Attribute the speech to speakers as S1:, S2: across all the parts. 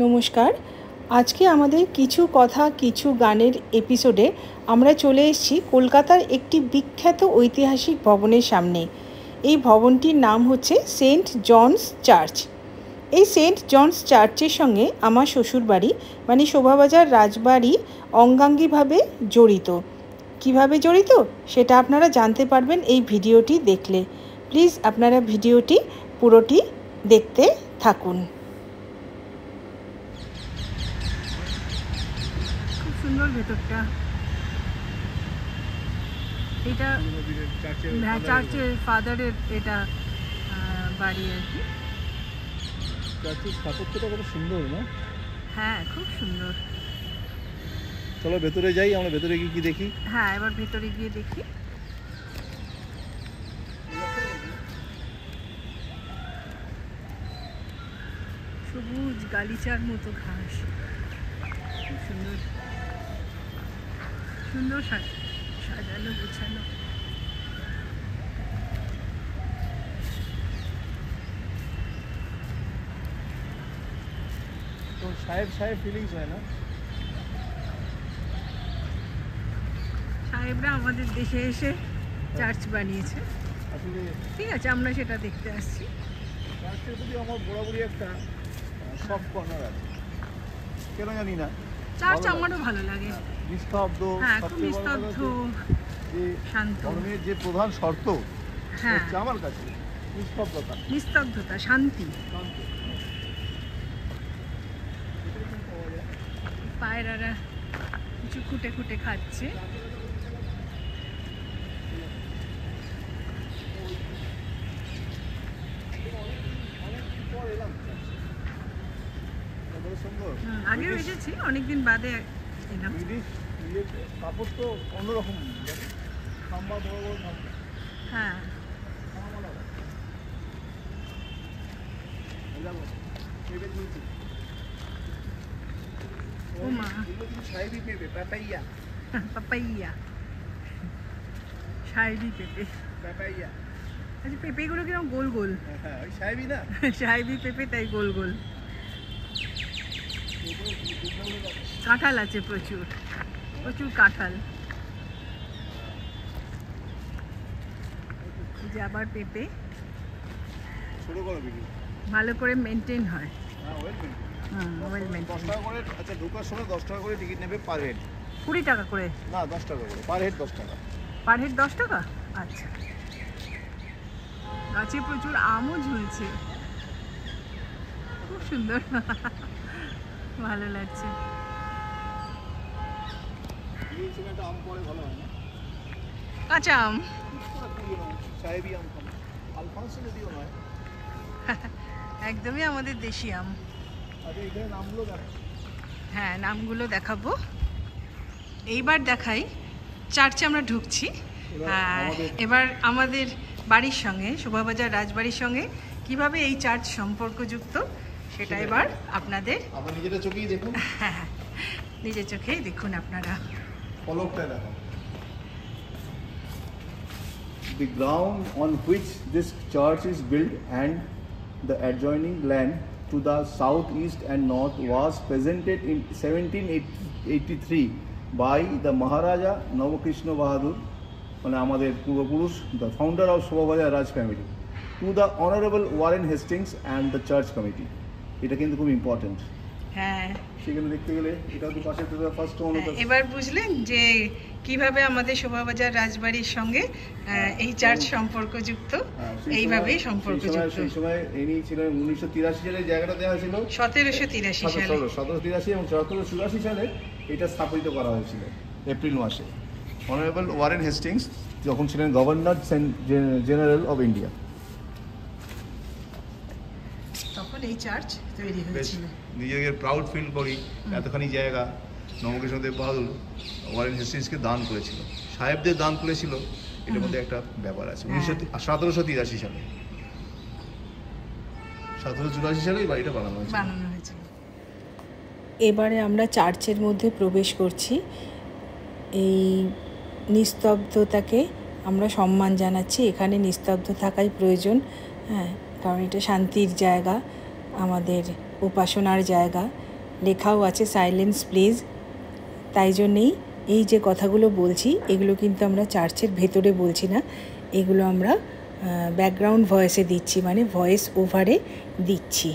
S1: নমস্কার। আজকে আমাদের কিছু কথা কিছু গানের এপিসোডে আমরা চলে এসেছি কলকাতার একটি বিখ্যাত ঐতিহাসিক ভবনের সামনে। এই ভবনটির নাম হচ্ছে সেন্ট জনস চার্চ। এই সেন্ট জনস চার্চের সঙ্গে আমার শ্বশুরবাড়ি মানে শোভাবাজার রাজবাড়ি অঙ্গাঙ্গিভাবে জড়িত। কিভাবে জড়িত সেটা আপনারা জানতে পারবেন এই ভিডিওটি দেখলে। প্লিজ আপনারা ভিডিওটি পুরোটি দেখতে থাকুন। সুন্দর ভেতরটা, এটা চার্চের ফাদারের এটা বাড়ি আর কি।
S2: চার্চের স্থাপত্যটা কত সুন্দর না?
S1: হ্যাঁ, খুব সুন্দর।
S2: চলো ভেতরে যাই, আমরা ভেতরে গিয়ে কি দেখি।
S1: হ্যাঁ, এবার ভেতরে গিয়ে দেখি। সবুজ গালিচার মতো ঘাস, খুব সুন্দর সুন্দর সাজানো গোছানো।
S2: তো সাহেব সাহেব ফিলিংস হয় না?
S1: সাহেবরা আমাদের দেশে এসে চার্চ বানিয়েছে।
S2: আসলে
S1: ঠিক আছে, আমরা সেটা দেখতে আসছি।
S2: চার্চের প্রতি আমার বরাবরই একটা সফট কর্নার আছে, কেন জানি না।
S1: চার্চ আমারও ভালো লাগে।
S2: নিস্তব্ধ,
S1: হ্যাঁ, খুব নিস্তব্ধ, শান্ত।
S2: ধর্মের যে প্রধান শর্ত
S1: হ্যাঁ,
S2: হচ্ছে আমার কাছে নিস্তব্ধতা,
S1: নিস্তব্ধতা, শান্তি। পায়রারা কিছু খুঁটে খুঁটে খাচ্ছে। আগেও এসেছি, অনেকদিন বাদে এলাম।
S2: কাপড় তো অন্যরকম,
S1: হ্যাঁ, ও মা,
S2: সাহেবি পেঁপে, পাপাইয়া,
S1: পাপাইয়া, সাহেবি পেঁপে।
S2: পাপাইয়া।
S1: আচ্ছা, পেঁপেগুলো কিরকম গোল গোল?
S2: হ্যাঁ, ওই সাহেবি না,
S1: সাহেবি পেঁপে, তাই গোল গোল। কাঁঠাল আছে প্রচুর, প্রচুর কাঁঠাল। এই যে আবার পেঁপে,
S2: ছোট করে বিক্রি,
S1: ভালো করে মেনটেন হয়।
S2: হ্যাঁ, ওয়েল মেনটেন।
S1: Well
S2: 10
S1: maintain.
S2: টাকা করে। আচ্ছা, ঢোকার সময় 10 টাকা করে টিকিট নেবে পার হেড।
S1: 20 টাকা করে?
S2: না, 10 টাকা করে পার হেড, 10 টাকা
S1: পার হেড। 10 টাকা? আচ্ছা। গাছে প্রচুর আমও ঝুলছে, খুব সুন্দর, ভালো লাগছে।
S2: আম পরে ভালো হয় না,
S1: কাঁচা আম।
S2: সাহেবি আম, আলফান্সো যদিও নয়।
S1: একদমই আমাদের দেশি আম।
S2: আচ্ছা, এখানে নামগুলো দেখো।
S1: হ্যাঁ, নামগুলো দেখাবো। এইবার দেখাই, চার্চে আমরা ঢুকছি। এবার আমাদের বাড়ির সঙ্গে, শোভাবাজার রাজবাড়ির সঙ্গে কিভাবে এই চার্চ সম্পর্কযুক্ত সেটা এবার আপনাদের
S2: নিজের চোখেই দেখুন।
S1: হ্যাঁ, নিজের চোখেই দেখুন আপনারা।
S2: ফলকটা দেখো। The ground on which this church is built and the adjoining land to the southeast and north was presented in 1783 by the Maharaja Navakrishna Bahadur, মানে আমাদের পূর্বপুরুষ, the founder of Shobhabajar Raj family, to the Honorable Warren Hastings and the church committee. এটা কিন্তু খুব important.
S1: হ্যাঁ,
S2: সেখানে দেখতে গেলে এটা তো পাশে তো ফার্স্ট ওয়ান।
S1: এবার বুঝলেন যে কিভাবে আমাদের শোভাবাজার রাজবাড়ির সঙ্গে এই চার্চ সম্পর্কযুক্ত, এইভাবেই সম্পর্কযুক্ত।
S2: সেই সময় ইনি ছিলেন 1983 সালে জায়গাটা দেওয়া হয়েছিল,
S1: 1783 সালে,
S2: 1783 এবং 1784 সালে এটা স্থাপিত করা হয়েছিল এপ্রিল মাসে। অনারেবল ওয়ারেন হেস্টিংস যখন ছিলেন গভর্নর জেনারেল অফ ইন্ডিয়া,
S1: তখন এই চার্চ তৈরি হয়েছিল।
S2: নিজেকে প্রাউড ফিল করি, এতখানি জায়গা নবকৃষ্ণদেব বাহাদুর ওয়ারেন হেস্টিংসকে দান করেছিল, সাহেবদের দান করেছিল। এটার মধ্যে একটা ব্যাপার আছে। 1783 সালে, 1784 সালে বাড়িটা বানানো হয়েছিল।
S1: এবারে আমরা চার্চের মধ্যে প্রবেশ করছি। এই নিস্তব্ধতাকে আমরা সম্মান জানাচ্ছি। এখানে নিস্তব্ধ থাকাই প্রয়োজন। হ্যাঁ, কারণ এটা শান্তির জায়গা। আমাদের উপাসনার জায়গা, লেখাও আছে সাইলেন্স প্লিজ। তাই জন্যেই এই যে কথাগুলো বলছি এগুলো কিন্তু আমরা চার্চের ভেতরে বলছি না, এগুলো আমরা ব্যাকগ্রাউন্ড ভয়েসে দিচ্ছি, মানে ভয়েস ওভারে দিচ্ছি।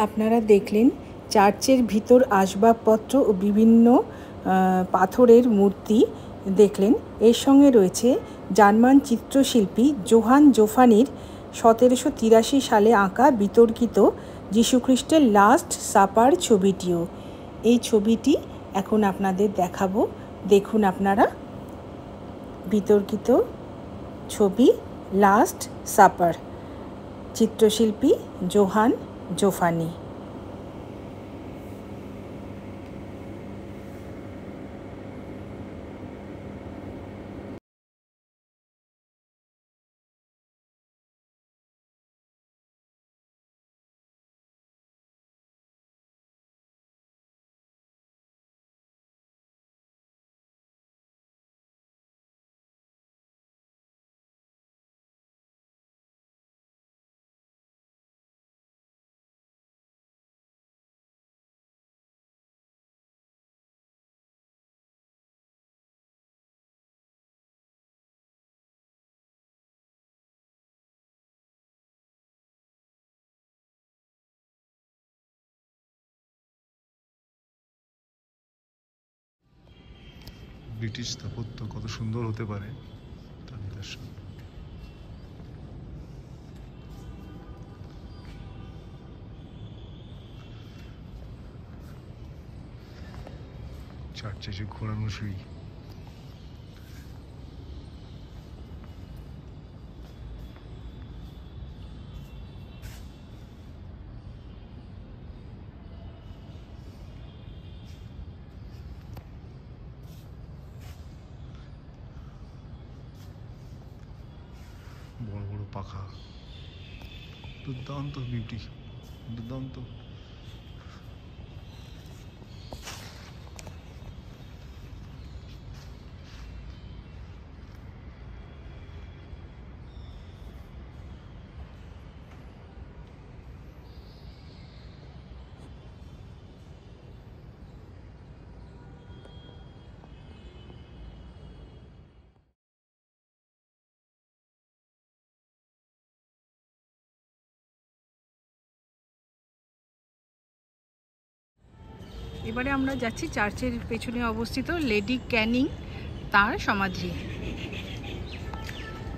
S1: আপনারা দেখলেন চার্চের ভিতর আসবাবপত্র ও বিভিন্ন পাথরের মূর্তি দেখলেন। এর সঙ্গে রয়েছে জার্মান চিত্রশিল্পী জোহান জোফানির 1783 সালে আঁকা বিতর্কিত যীশুখ্রিস্টের লাস্ট সাপার ছবিটিও। এই ছবিটি এখন আপনাদের দেখাবো, দেখুন আপনারা। বিতর্কিত ছবি লাস্ট সাপার, চিত্রশিল্পী জোহান জোফানি।
S3: ব্রিটিশ স্থাপত্য কত সুন্দর হতে পারে তার নিদর্শন। চার্চে যে ঘোরানো সিঁড়ি, বড় বড় পাখা, দুর্দান্ত বিউটি, দুর্দান্ত।
S1: এবারে আমরা যাচ্ছি চার্চের পেছনে অবস্থিত লেডি ক্যানিং তার সমাধি।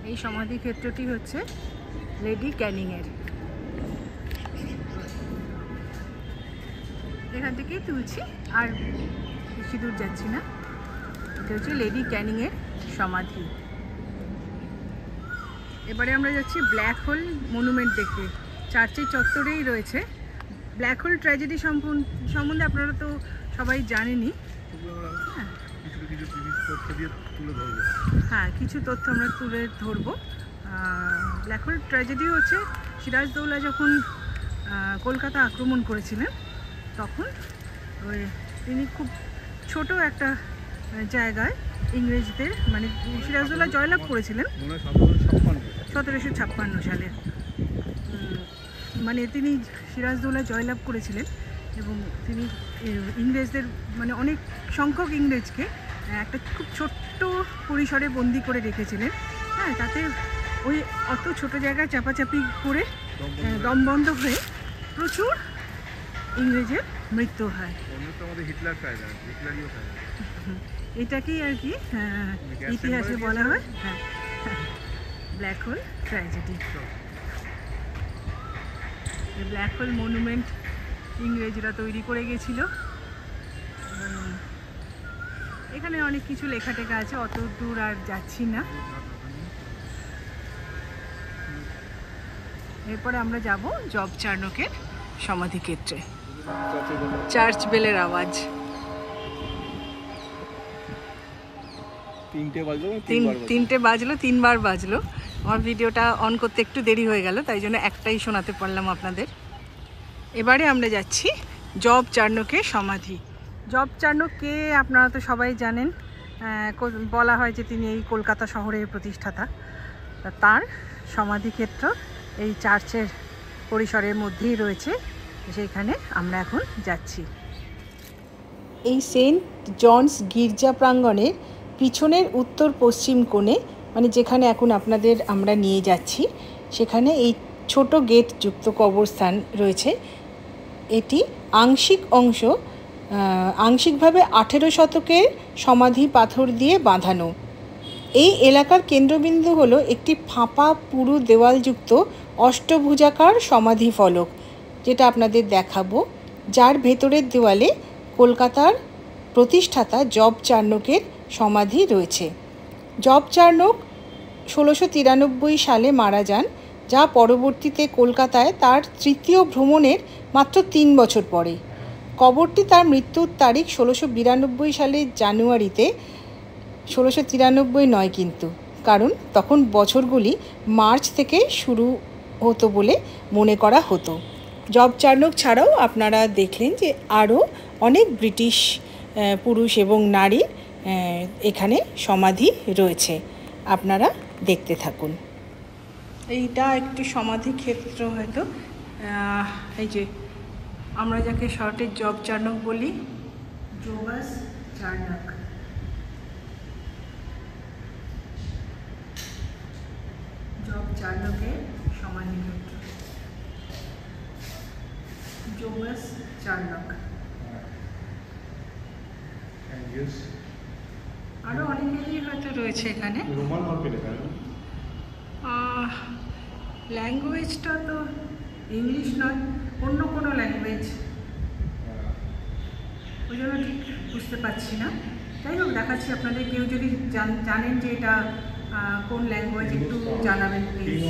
S1: এই সমাধি ক্ষেত্রটি হচ্ছে লেডি ক্যানিংয়ের। এখান থেকেই তুলছি, আর বেশি দূর যাচ্ছি না। এটা হচ্ছে লেডি ক্যানিংয়ের সমাধি। এবারে আমরা যাচ্ছি ব্ল্যাক হোল মনুমেন্ট দেখতে। চার্চের চত্বরেই রয়েছে। ব্ল্যাক হোল ট্র্যাজেডি সম্বন্ধে আপনারা তো সবাই জানেনই। হ্যাঁ, কিছু তথ্য আমরা তুলে ধরবো। ব্ল্যাক হোল ট্র্যাজেডি হচ্ছে সিরাজদৌল্লা যখন কলকাতা আক্রমণ করেছিলেন তখন ওই তিনি খুব ছোট একটা জায়গায় ইংরেজদের মানে সিরাজদৌল্লা জয়লাভ করেছিলেন 1756 সালে। মানে তিনি সিরাজদৌল্লা জয়লাভ করেছিলেন এবং তিনি ইংরেজদের মানে অনেক সংখ্যক ইংরেজকে একটা খুব ছোট্ট পরিসরে বন্দি করে রেখেছিলেন। হ্যাঁ, তাতে ওই অত ছোট জায়গায় চাপাচাপি করে দম বন্ধ হয়ে প্রচুর ইংরেজের মৃত্যু হয়। এটাকেই আর কি ইতিহাসে বলা হয় black hole tragedy. Black hole monument ইংরেজরা তৈরি করে গেছিল। এখানে অনেক কিছু লেখা টেখা আছে, অত দূর আর যাচ্ছি না। এরপরে আমরা যাব জব চার্নকের সমাধিক্ষেত্রে। চার্চ বেলের আওয়াজ, 3টে বাজলো, 3বার বাজলো। আমার ভিডিওটা অন করতে একটু দেরি হয়ে গেল, তাই জন্য একটাই শোনাতে পারলাম আপনাদের। এবারে আমরা যাচ্ছি জব চার্নকের সমাধি। জব চার্নক কে আপনারা তো সবাই জানেন, বলা হয় যে তিনি এই কলকাতা শহরের প্রতিষ্ঠাতা। তার সমাধিক্ষেত্র এই চার্চের পরিসরের মধ্যেই রয়েছে, সেখানে আমরা এখন যাচ্ছি। এই সেন্ট জনস গির্জা প্রাঙ্গণের পিছনের উত্তর পশ্চিম কোণে, মানে যেখানে এখন আপনাদের আমরা নিয়ে যাচ্ছি, সেখানে এই ছোট গেট যুক্ত কবরস্থান রয়েছে। এটি আংশিকভাবে 18 শতকের সমাধি পাথর দিয়ে বাঁধানো। এই এলাকার কেন্দ্রবিন্দু হলো একটি ফাঁপা পুরু দেওয়ালযুক্ত অষ্টভুজাকার সমাধি ফলক, যেটা আপনাদের দেখাবো, যার ভেতরের দেওয়ালে কলকাতার প্রতিষ্ঠাতা জব চার্নকের সমাধি রয়েছে। জব চার্নক 1693 সালে মারা যান, যা পরবর্তীতে কলকাতায় তার তৃতীয় ভ্রমণের মাত্র 3 বছর পরে। কবরটি তার মৃত্যুর তারিখ 1692 সালের জানুয়ারিতে, 1693 নয় কিন্তু, কারণ তখন বছরগুলি মার্চ থেকে শুরু হতো বলে মনে করা হতো। জব চার্নক ছাড়াও আপনারা দেখলেন যে আরও অনেক ব্রিটিশ পুরুষ এবং নারী এখানে সমাধি রয়েছে, আপনারা দেখতে থাকুন। এইটা একটি সমাধি ক্ষেত্র, হয়তো এই যে আমরা যাকে শর্টে জব চার্নক বলি, জোবাস চার্নক। জব চার্নকের সমাধিক্ষেত্র, জোবাস চার্নক। আরো অনেকেরই হয়তো রয়েছে এখানে। ল্যাঙ্গুয়েজটা তো ইংলিশ নয়, অন্য কোনো ল্যাঙ্গুয়েজ, ওই জন্য ঠিক বুঝতে পারছি না। যাই হোক, দেখাচ্ছি আপনাদের। কেউ যদি জানেন যে এটা কোন ল্যাঙ্গুয়েজ, একটু জানাবেন প্লিজ।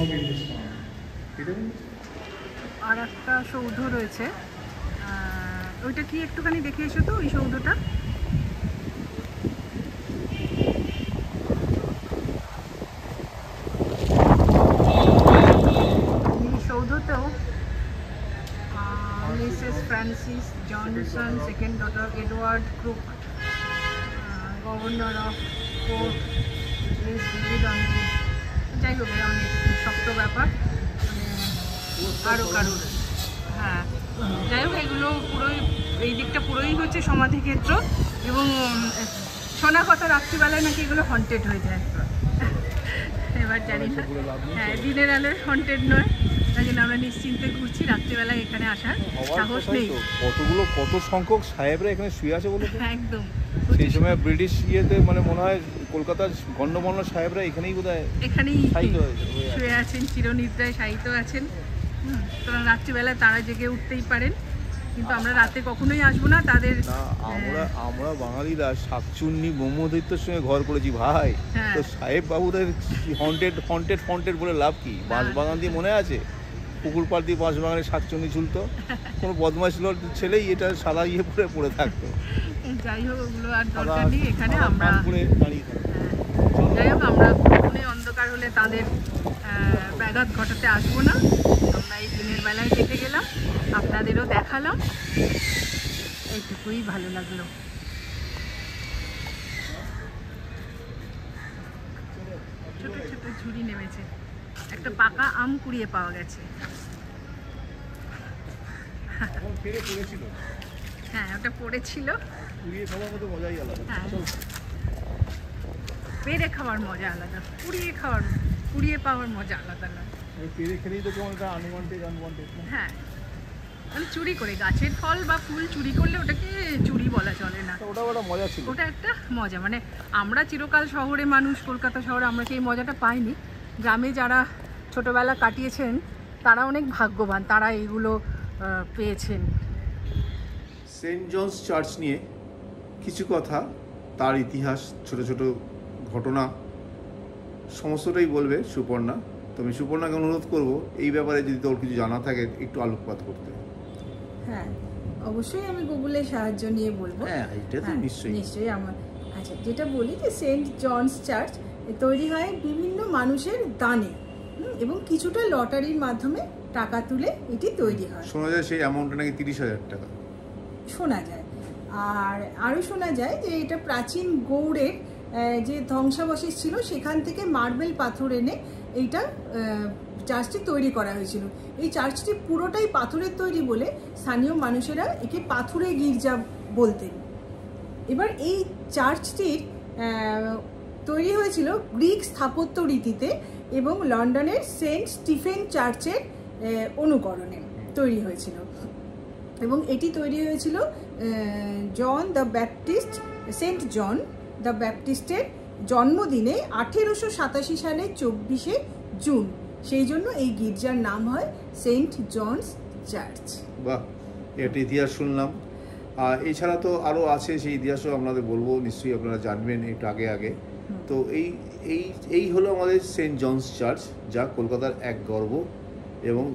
S1: আর একটা সৌধ রয়েছে, ওইটা কি একটুখানি দেখে এসো তো, ওই সৌধটা। সৌধতেও Mrs Francis Johnson, second daughter Edward Crook, governor of court, যাই হোক, অনেক শক্ত ব্যাপার, আরও কারোর। হ্যাঁ, যাই হোক, এগুলো পুরোই, এই দিকটা পুরোই হচ্ছে সমাধিক্ষেত্র। এবং শোনা কথা রাত্রিবেলায় নাকি এগুলো হন্টেড হয়ে যায়। এবার জানি না, হ্যাঁ, দিনের আলোয় হন্টেড নয়, তাই জন্য আমরা নিশ্চিন্তে ঘুরছি। রাত্রিবেলায় এখানে আসার সাহস নেই।
S2: কত সংখ্যক সাহেবরা এখানে শুয়ে আছে বলে।
S1: একদম,
S2: সেই সময় ব্রিটিশ ইয়েতে মানে মনে হয় কলকাতার গণ্যমান্য সাহেবরা এখানেই বোধহয়
S1: এখানেই শুয়ে আছেন, চিরনিদ্রায় শায়িত আছেন। সুতরাং রাত্রিবেলায় তারা জেগে উঠতেই পারেন, কিন্তু আমরা রাতে কখনোই আসবো না তাদের।
S2: আমরা বাঙালিরা শাকচুন্নি ব্রহ্মদৈত্যের সঙ্গে ঘর করেছি ভাই, তো সাহেব বাবুদের হন্টেড বলে লাভ কি? বাঁশবাগান দিয়ে মনে আছে, পুকুর পাড় দিয়ে বাঁশবাগানে শাকচুন্নি ঝুলতো, কোনো বদমাশ ছেলেই এটা সাদা ইয়ে পরে থাকতো।
S1: যাই হোক, ওগুলো আর দরকার নেই। এখানে আমরা যাই হোক, আমরা কখনোই অন্ধকার হলে তাদের ব্যাঘাত ঘটাতে আসবো না। আমরা তাই দিনের বেলায় কেটে গেলাম, আপনাদেরও দেখালাম, এইটুকুই ভালো লাগলো। ছোট ছোট ঝুড়ি নেমেছে, একটা পাকা আম কুড়িয়ে পাওয়া গেছে। হ্যাঁ, ওটা পড়েছিল। হ্যাঁ, পেরে খাওয়ার মজা আলাদা, কুড়িয়ে পাওয়ার মজা আলাদা না। হ্যাঁ, মানে চুরি করে গাছের ফল বা ফুল চুরি করলে ওটাকে চুরি বলা চলে না, ওটা একটা মজা। মানে আমরা চিরকাল শহরে মানুষ, কলকাতা শহরে, আমরা সেই মজাটা পাইনি। গ্রামে যারা ছোটবেলা কাটিয়েছেন তারা অনেক ভাগ্যবান, তারা এগুলো পেয়েছেন।
S2: সেন্ট জনস চার্চ নিয়ে কিছু কথা, তার ইতিহাস, ছোট ছোট ঘটনা সমস্তটাই বলবে সুপর্ণা। তো আমি সুপর্ণাকে অনুরোধ করব এই ব্যাপারে যদি তোর কিছু জানা থাকে একটু আলোকপাত করতে।
S1: হ্যাঁ, অবশ্যই আমি গুগলের সাহায্য নিয়ে বলবো।
S2: হ্যাঁ, এটা তো
S1: নিশ্চয়ই আমার। আচ্ছা, যেটা বলি যে সেন্ট জনস চার্চ তৈরি হয় বিভিন্ন মানুষের দানে এবং কিছুটা লটারির মাধ্যমে টাকা তুলে এটি তৈরি হয়।
S2: শোনা যায় সেই অ্যামাউন্টটা নাকি 30,000 টাকা
S1: শোনা যায়। আর আরও শোনা যায় যে এটা প্রাচীন গৌড়ের যে ধ্বংসাবশেষ ছিল সেখান থেকে মার্বেল পাথর এনে এইটা চার্চটি তৈরি করা হয়েছিল। এই চার্চটি পুরোটাই পাথরের তৈরি বলে স্থানীয় মানুষেরা একে পাথুরে গির্জা বলতেন। এবার এই চার্চটির তৈরি হয়েছিল গ্রিক স্থাপত্য রীতিতে এবং লন্ডনের সেন্ট স্টিফেন চার্চের অনুকরণে তৈরি হয়েছিল। এবং এটি তৈরি হয়েছিল সেন্ট জন দ্য ব্যাপটিস্টের জন্মদিনে 1887 সালের 24শে জুন। সেই জন্য এই গির্জার নাম হয় সেন্ট জনস চার্চ।
S2: বাহ, একটা ইতিহাস শুনলাম। এছাড়া তো আরও আছে, সেই ইতিহাসও আপনাদের বলবো, নিশ্চয়ই আপনারা জানবেন একটু আগে আগে। তো এই হলো আমাদের সেন্ট জনস চার্চ, যা কলকাতার এক গর্ব এবং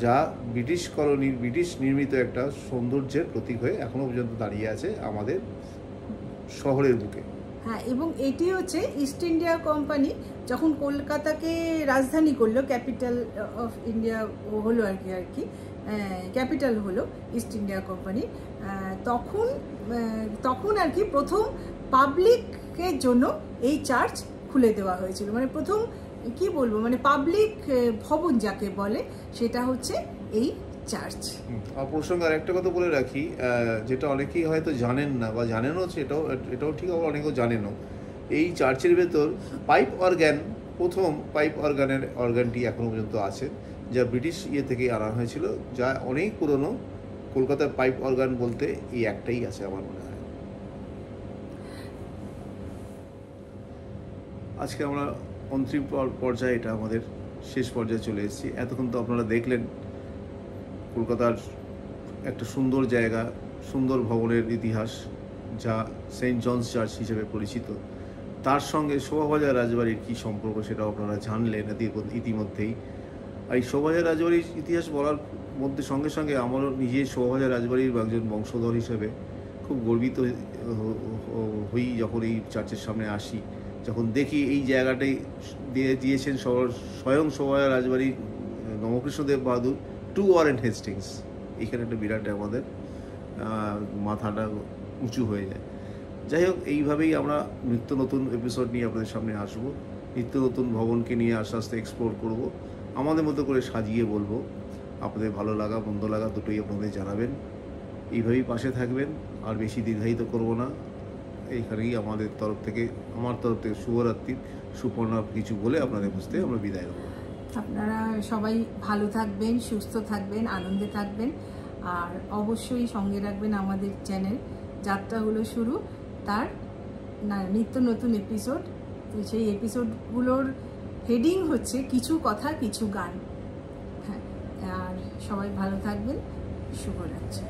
S2: যা ব্রিটিশ নির্মিত একটা সৌন্দর্যের প্রতীক হয়ে এখনো পর্যন্ত দাঁড়িয়ে আছে আমাদের শহরের বুকে।
S1: হ্যাঁ, এবং এটি হচ্ছে ইস্ট ইন্ডিয়া কোম্পানি যখন কলকাতাকে রাজধানী করলো, ক্যাপিটাল অফ ইন্ডিয়া হলো আর কি ক্যাপিটাল হলো ইস্ট ইন্ডিয়া কোম্পানি, তখন আর কি প্রথম পাবলিকের জন্য এই চার্চ খুলে দেওয়া হয়েছিল। মানে প্রথম কি বলবো, মানে পাবলিক ভবন যাকে বলে, সেটা হচ্ছে এই চার্চ।
S2: প্রসঙ্গে আর একটা কথা বলে রাখি, যেটা অনেকেই হয়তো জানেন না বা জানেনও, এটাও ঠিক, আবার অনেকেও জানেনও। এই চার্চের ভেতর প্রথম পাইপ অর্গানটি এখনো পর্যন্ত আছে, যা ব্রিটিশ থেকে আনা হয়েছিল, যা অনেক পুরনো। কলকাতার পাইপ অর্গান বলতে এই একটাই আছে আমার মনে হয়। আজকে আমরা অন্তিম পর্যায়ে, এটা আমাদের শেষ পর্যায়ে চলে এসেছি। এতক্ষণ তো আপনারা দেখলেন কলকাতার একটা সুন্দর জায়গা, সুন্দর ভবনের ইতিহাস, যা সেন্ট জনস চার্চ হিসেবে পরিচিত। তার সঙ্গে শোভাবাজার রাজবাড়ির কী সম্পর্ক সেটাও আপনারা জানলেন ইতিমধ্যেই। আর এই শোভাবাজার রাজবাড়ির ইতিহাস বলার সঙ্গে সঙ্গে আমারও নিজের শোভাবাজার রাজবাড়ির একজন বংশধর হিসেবে খুব গর্বিত হই যখন এই চার্চের সামনে আসি, যখন দেখি এই জায়গাটাই দিয়েছেন স্বয়ং শোভাবাজার রাজবাড়ির নবকৃষ্ণদেব বাহাদুর টু ওয়ারেন হেস্টিংস। এখানে একটা বিরাট আমাদের মাথাটা উঁচু হয়ে যায়। যাই হোক, এইভাবেই আমরা নিত্য নতুন এপিসোড নিয়ে আপনাদের সামনে আসবো, নিত্য নতুন ভবনকে নিয়ে আস্তে আস্তে এক্সপ্লোর করব, আমাদের মতো করে সাজিয়ে বলবো। আপনাদের ভালো লাগা মন্দ লাগা দুটোই আপনাদের জানাবেন, এইভাবেই পাশে থাকবেন। আর বেশি দীর্ঘায়িত করব না, এইখানেই আমার তরফ থেকে শুভরাত্রি। সুপর্ণা কিছু বলে আপনাদের বুঝতে আমরা বিদায় নেব।
S1: আপনারা সবাই ভালো থাকবেন, সুস্থ থাকবেন, আনন্দে থাকবেন, আর অবশ্যই সঙ্গে রাখবেন আমাদের চ্যানেল যাত্রা হলো শুরু, তার নিত্য নতুন এপিসোড। তো সেই এপিসোডগুলোর হেডিং হচ্ছে কিছু কথা কিছু গান। হ্যাঁ, আর সবাই ভালো থাকবেন, শুভরাত্রি।